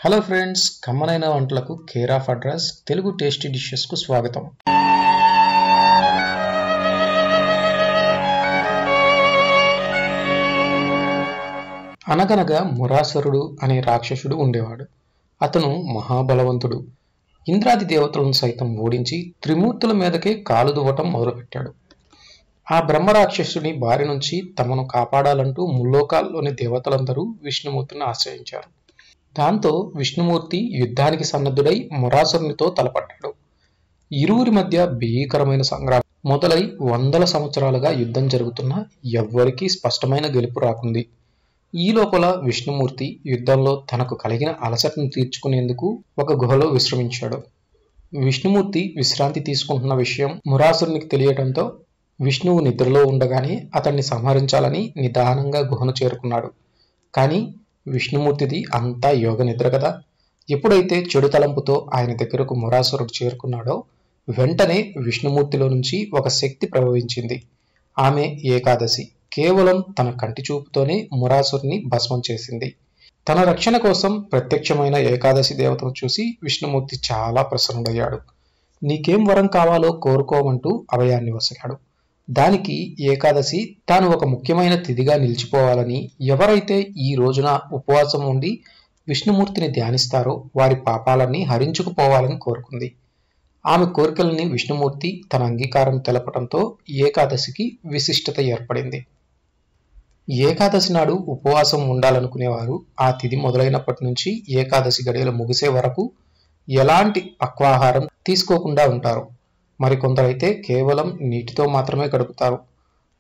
Hello friends, కమ్మనైన వంటలకు care of address Telugu tasty dishes కు స్వాగతం. అనగనగా మురాసురుడు అనే రాక్షసుడు ఉండేవాడు. అతను మహాబలవంతుడు. ఇంద్రాది దేవతలను సైతం ఓడించి త్రిమూర్తుల మీదకే కాలు దువ్వటం మొదలుపెట్టాడు. ఆ బ్రహ్మరాక్షసుని బారి నుంచి తమను కాపాడాలంటూ ముల్లోకాల్లోని దేవతలందరూ విష్ణుమూర్తిని ఆశ్రయించారు. దాంతో విష్ణుమూర్తి యుద్ధానికి సన్నద్ధుడై మురాసురునితో తలపడ్డాడు. ఇరువురి మధ్య భీకరమైన సంగ్రామం మొదలై వందల సంవత్సరాలుగా యుద్ధం జరుగుతున్నా ఎవ్వరికీ స్పష్టమైన గెలుపు రాకుంది. ఈ లోపల విష్ణుమూర్తి యుద్ధంలో తనకు కలిగిన అలసటను తీర్చుకునేందుకు ఒక గుహలో విశ్రమించాడు. విష్ణుమూర్తి విశ్రాంతి తీసుకుంటున్న విషయం మురాసురునికి తెలియటంతో విష్ణువు నిద్రలో ఉండగానే అతన్ని సంహరించాలని నిదానంగా గుహను చేరుకున్నాడు. కానీ విష్ణుమూర్తిది అంతా యోగ నిద్ర కదా. ఎప్పుడైతే చెడు తలంపుతో ఆయన దగ్గరకు మురాసురుడు చేరుకున్నాడో వెంటనే విష్ణుమూర్తిలో నుంచి ఒక శక్తి ప్రభవించింది. ఆమె ఏకాదశి. కేవలం తన కంటి చూపుతోనే మురాసురుని భస్మం చేసింది. తన రక్షణ కోసం ప్రత్యక్షమైన ఏకాదశి దేవతను చూసి విష్ణుమూర్తి చాలా ప్రసన్నుడయ్యాడు. నీకేం వరం కావాలో కోరుకోమంటూ అభయాన్ని వసగాడు. దానికి ఏకాదశి తాను ఒక ముఖ్యమైన తిథిగా నిలిచిపోవాలని, ఎవరైతే ఈ రోజున ఉపవాసం ఉండి విష్ణుమూర్తిని ధ్యానిస్తారో వారి పాపాలన్నీ హరించుకుపోవాలని కోరుకుంది. ఆమె కోరికలని విష్ణుమూర్తి తన అంగీకారం తెలపడంతో ఏకాదశికి విశిష్టత ఏర్పడింది. ఏకాదశి నాడు ఉపవాసం ఉండాలనుకునేవారు ఆ తిథి మొదలైనప్పటి నుంచి ఏకాదశి గడియలు ముగిసే వరకు ఎలాంటి పక్వాహారం తీసుకోకుండా ఉంటారు. మరికొందరైతే కేవలం నీటితో మాత్రమే గడుపుతారు.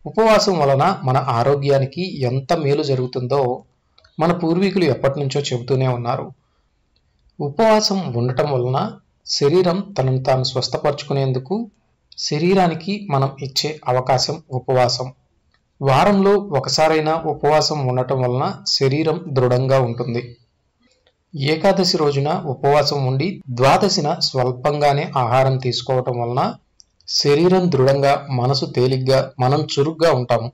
ఉపవాసం వలన మన ఆరోగ్యానికి ఎంత మేలు జరుగుతుందో మన పూర్వీకులు ఎప్పటి నుంచో చెబుతూనే ఉన్నారు. ఉపవాసం ఉండటం వలన శరీరం తనను తాను స్వస్థపరచుకునేందుకు శరీరానికి మనం ఇచ్చే అవకాశం ఉపవాసం. వారంలో ఒకసారైనా ఉపవాసం ఉండటం వలన శరీరం దృఢంగా ఉంటుంది. ఏకాదశి రోజున ఉపవాసం ఉండి ద్వాదశిన స్వల్పంగానే ఆహారం తీసుకోవటం వలన శరీరం దృఢంగా, మనసు తేలిగ్గా, మనం చురుగ్గా ఉంటాము.